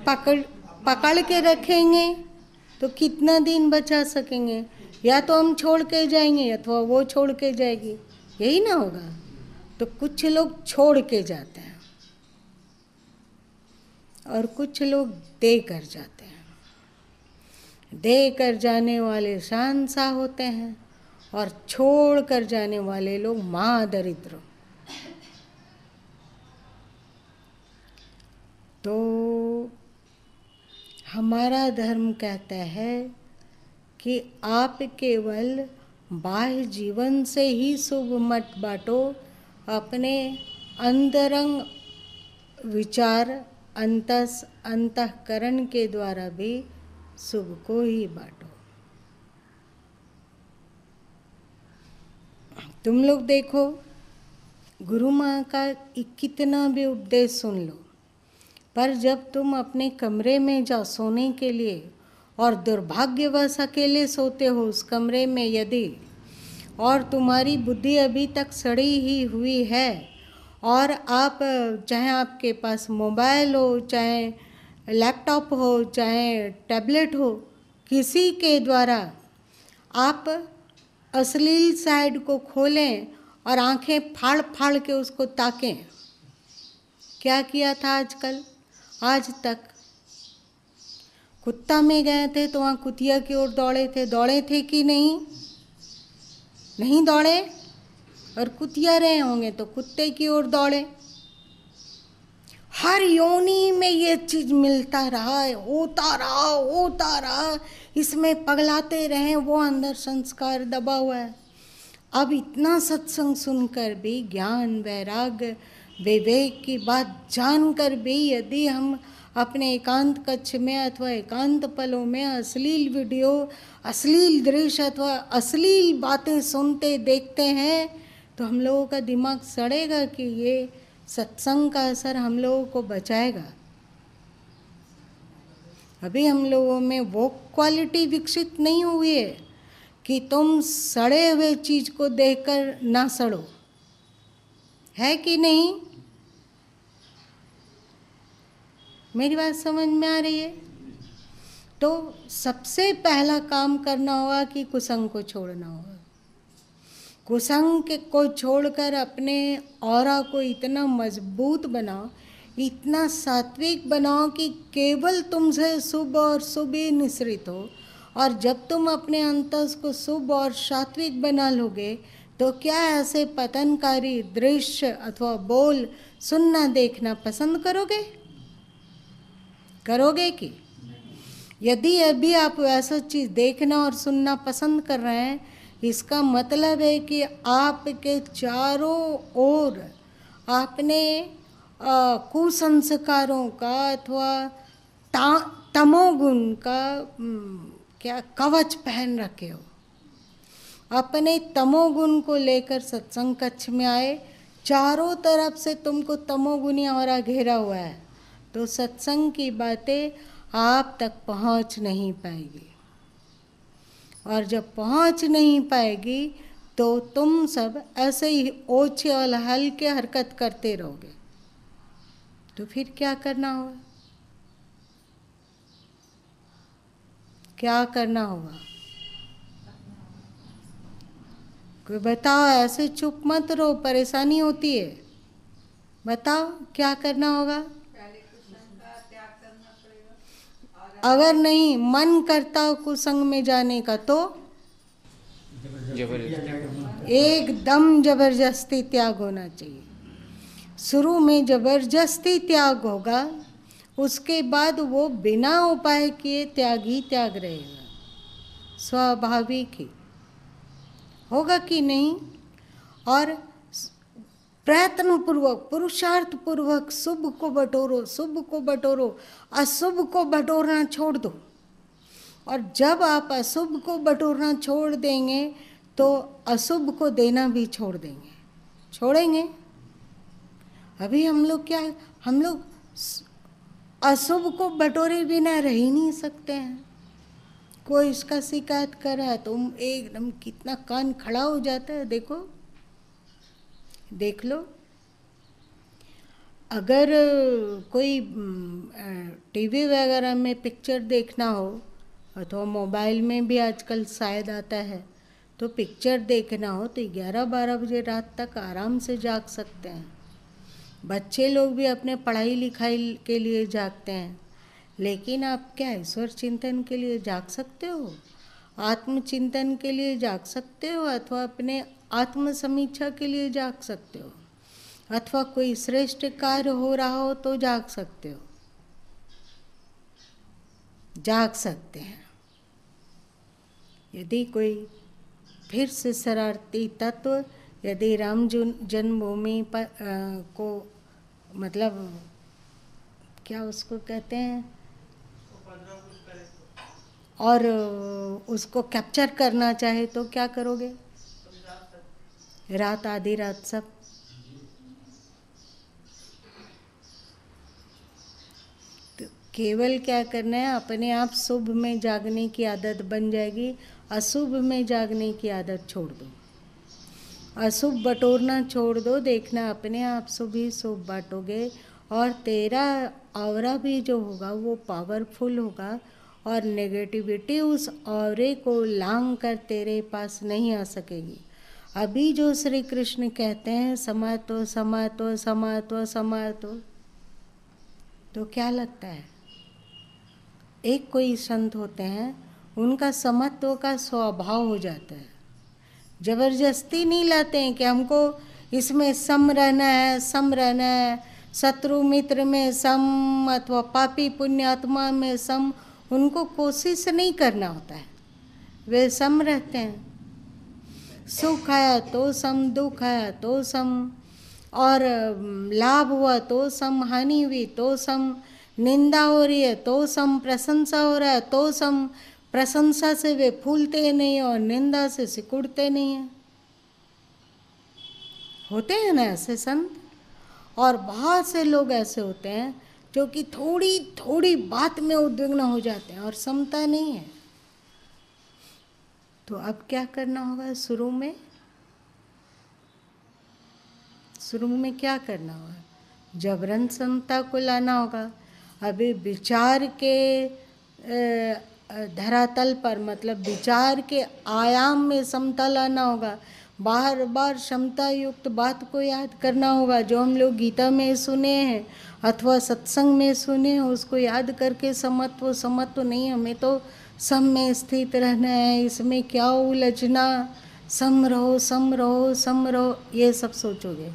पकड़ के रखेंगे तो कितना दिन बचा सकेंगे? या तो हम छोड़ के जाएंगे अथवा वो छोड़ के जाएगी, यही ना होगा। तो कुछ लोग छोड़ के जाते हैं और कुछ लोग दे कर जाते हैं। दे कर जाने वाले शहंशाह होते हैं और छोड़ कर जाने वाले लोग महादरिद्र। तो हमारा धर्म कहता है कि आप केवल बाह्य जीवन से ही शुभ मत बांटो, अपने अंतरंग विचार अंतःकरण के द्वारा भी शुभ को ही बांटो। तुम लोग देखो, गुरु माँ का कितना भी उपदेश सुन लो, पर जब तुम अपने कमरे में जाओ सोने के लिए और दुर्भाग्यवश अकेले सोते हो उस कमरे में यदि, और तुम्हारी बुद्धि अभी तक सड़ी ही हुई है, और आप चाहे आपके पास मोबाइल हो, चाहे लैपटॉप हो, चाहे टैबलेट हो, किसी के द्वारा आप अश्लील साइड को खोलें और आंखें फाड़ फाड़ के उसको ताकें। क्या किया था आज तक? कुत्ता में गए थे तो वहाँ कुतिया की ओर दौड़े थे कि नहीं? नहीं दौड़े। और कुतिया रहे होंगे तो कुत्ते की ओर दौड़े। हर योनि में ये चीज मिलता रहा, होता रहा, इसमें पगलाते रहे, वो अंदर संस्कार दबा हुआ है। अब इतना सत्संग सुनकर भी, ज्ञान वैराग्य विवेक की बात जानकर भी यदि हम अपने एकांत कक्ष में अथवा एकांत पलों में अश्लील वीडियो, अश्लील दृश्य अथवा अश्लील बातें सुनते देखते हैं, तो हम लोगों का दिमाग सड़ेगा कि ये सत्संग का असर हम लोगों को बचाएगा? अभी हम लोगों में वो क्वालिटी विकसित नहीं हुई है कि तुम सड़े हुए चीज को देखकर ना सड़ो, है कि नहीं? मेरी बात समझ में आ रही है? तो सबसे पहला काम करना होगा कि कुसंग को छोड़ना होगा। कुसंग को छोड़कर अपने ऑरा को इतना मजबूत बनाओ, इतना सात्विक बनाओ कि केवल तुमसे शुभ और शुभ ही निश्रित हो। और जब तुम अपने अंतस को शुभ और सात्विक बना लोगे तो क्या ऐसे पतनकारी दृश्य अथवा बोल सुनना देखना पसंद करोगे? करोगे कि? यदि अभी आप वैसा चीज़ देखना और सुनना पसंद कर रहे हैं, इसका मतलब है कि आपके चारों ओर आपने कुसंस्कारों का अथवा तमोगुण का क्या कवच पहन रखे हो। अपने तमोगुण को लेकर सत्संग कक्ष में आए, चारों तरफ से तुमको तमोगुणी और घेरा हुआ है, तो सत्संग की बातें आप तक पहुंच नहीं पाएगी। और जब पहुंच नहीं पाएगी तो तुम सब ऐसे ही ओछे और हल्के हरकत करते रहोगे। तो फिर क्या करना होगा? क्या करना होगा? कोई बताओ, ऐसे चुप मत रहो, परेशानी होती है। बताओ क्या करना होगा? अगर नहीं मन करता हो कुसंग में जाने का तो एकदम जबरदस्ती त्याग होना चाहिए। शुरू में जबरदस्ती त्याग होगा, उसके बाद वो बिना उपाय किए त्याग ही त्याग रहेगा, स्वाभाविक ही होगा कि नहीं। और प्रयत्न पूर्वक, पुरुषार्थ पूर्वक शुभ को बटोरो, शुभ को बटोरो, अशुभ को बटोरना छोड़ दो। और जब आप अशुभ को बटोरना छोड़ देंगे तो अशुभ को देना भी छोड़ देंगे, छोड़ेंगे। अभी हम लोग क्या, हम लोग अशुभ को बटोरे बिना रह ही नहीं सकते हैं। कोई इसका शिकायत कर रहा है तो एकदम कितना कान खड़ा हो जाता है। देखो, देख लो। अगर कोई टीवी वगैरह में पिक्चर देखना हो अथवा मोबाइल में भी आजकल शायद आता है, तो पिक्चर देखना हो तो 11-12 बजे रात तक आराम से जाग सकते हैं। बच्चे लोग भी अपने पढ़ाई लिखाई के लिए जागते हैं, लेकिन आप क्या ईश्वर चिंतन के लिए जाग सकते हो? आत्मचिंतन के लिए जाग सकते हो, अथवा अपने आत्म समीक्षा के लिए जाग सकते हो, अथवा कोई श्रेष्ठ कार्य हो रहा हो तो जाग सकते हो, जाग सकते हैं। यदि कोई फिर से शरारती तत्व यदि राम जन्मभूमि पर को मतलब क्या उसको कहते हैं, और उसको कैप्चर करना चाहे तो क्या करोगे? रात आधी रात सब तो केवल क्या करना है, अपने आप शुभ में जागने की आदत बन जाएगी, अशुभ में जागने की आदत छोड़ दो, अशुभ बटोरना छोड़ दो। देखना अपने आप शुभ ही शुभ बांटोगे और तेरा ऑरा भी जो होगा वो पावरफुल होगा और नेगेटिविटी उस ऑरे को लांग कर तेरे पास नहीं आ सकेगी। अभी जो श्री कृष्ण कहते हैं समातो समातो समातो समातो, तो क्या लगता है? एक कोई संत होते हैं, उनका समत्व का स्वभाव हो जाता है, जबरदस्ती नहीं लाते हैं कि हमको इसमें सम रहना है, सम रहना है, शत्रु मित्र में सम अथवा पापी पुण्य आत्मा में सम, उनको कोशिश नहीं करना होता है, वे सम रहते हैं। सुख आया तो सम, दुख आया तो सम, और लाभ हुआ तो सम, हानि हुई तो सम, निंदा हो रही है तो सम, प्रशंसा हो रहा है तो सम। प्रशंसा से वे फूलते नहीं और निंदा से सिकुड़ते नहीं हैं। होते हैं ना ऐसे संत। और बहुत से लोग ऐसे होते हैं जो कि थोड़ी थोड़ी बात में उद्विग्न हो जाते हैं और समता नहीं है। तो अब क्या करना होगा? शुरू में क्या करना होगा? जबरन समता को लाना होगा। अभी विचार के धरातल पर, मतलब विचार के आयाम में समता लाना होगा। बार बार क्षमता युक्त बात को याद करना होगा, जो हम लोग गीता में सुने हैं अथवा सत्संग में सुने हैं, उसको याद करके समत्व नहीं, हमें तो सम में स्थित रहना है, इसमें क्या उलझना, सम रहो, ये सब सोचोगे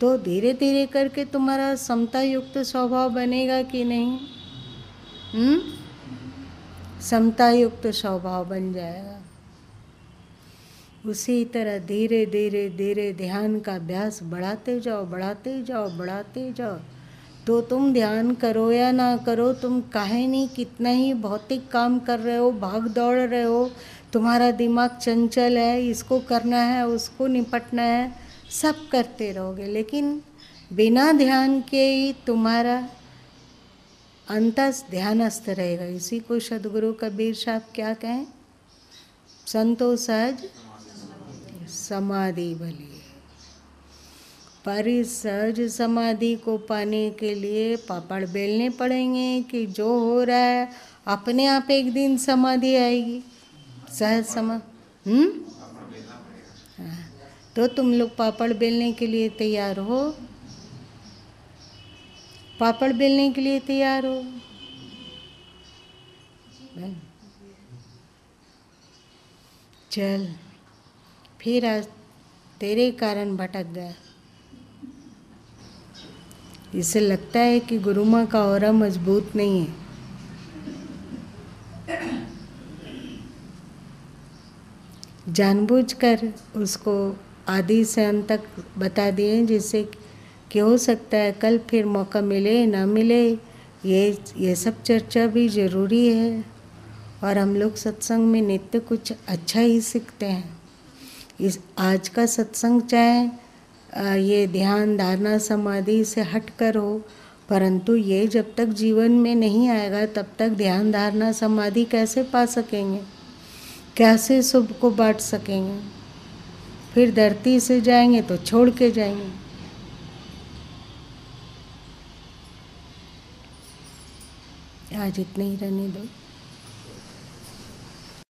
तो धीरे धीरे करके तुम्हारा समता युक्त स्वभाव बनेगा कि नहीं? समता युक्त स्वभाव बन जाएगा। उसी तरह धीरे धीरे धीरे ध्यान का अभ्यास बढ़ाते जाओ। तो तुम ध्यान करो या ना करो, तुम काहे नहीं कितना ही भौतिक काम कर रहे हो, भाग दौड़ रहे हो, तुम्हारा दिमाग चंचल है, इसको करना है, उसको निपटना है, सब करते रहोगे, लेकिन बिना ध्यान के ही तुम्हारा अंतस ध्यानस्थ रहेगा। इसी को सद्गुरु कबीर साहब क्या कहें? संतो सहज समाधि भली। पर इस सहज समाधि को पाने के लिए पापड़ बेलने पड़ेंगे कि जो हो रहा है अपने आप एक दिन समाधि आएगी, सहज समाधि। तो तुम लोग पापड़ बेलने के लिए तैयार हो? पापड़ बेलने के लिए तैयार हो? चल, फिर आज तेरे कारण भटक गया। इसे लगता है कि गुरु माँ का औरा मजबूत नहीं है। जानबूझकर उसको आदि से अंत तक बता दिए, जिससे कि हो सकता है कल फिर मौका मिले ना मिले। ये सब चर्चा भी ज़रूरी है, और हम लोग सत्संग में नित्य कुछ अच्छा ही सीखते हैं। इस आज का सत्संग चाहे ये ध्यान धारणा समाधि से हट कर हो, परंतु ये जब तक जीवन में नहीं आएगा तब तक ध्यान धारणा समाधि कैसे पा सकेंगे, कैसे शुभ को बांट सकेंगे? फिर धरती से जाएंगे तो छोड़ के जाएंगे। आज इतने ही रहने दो।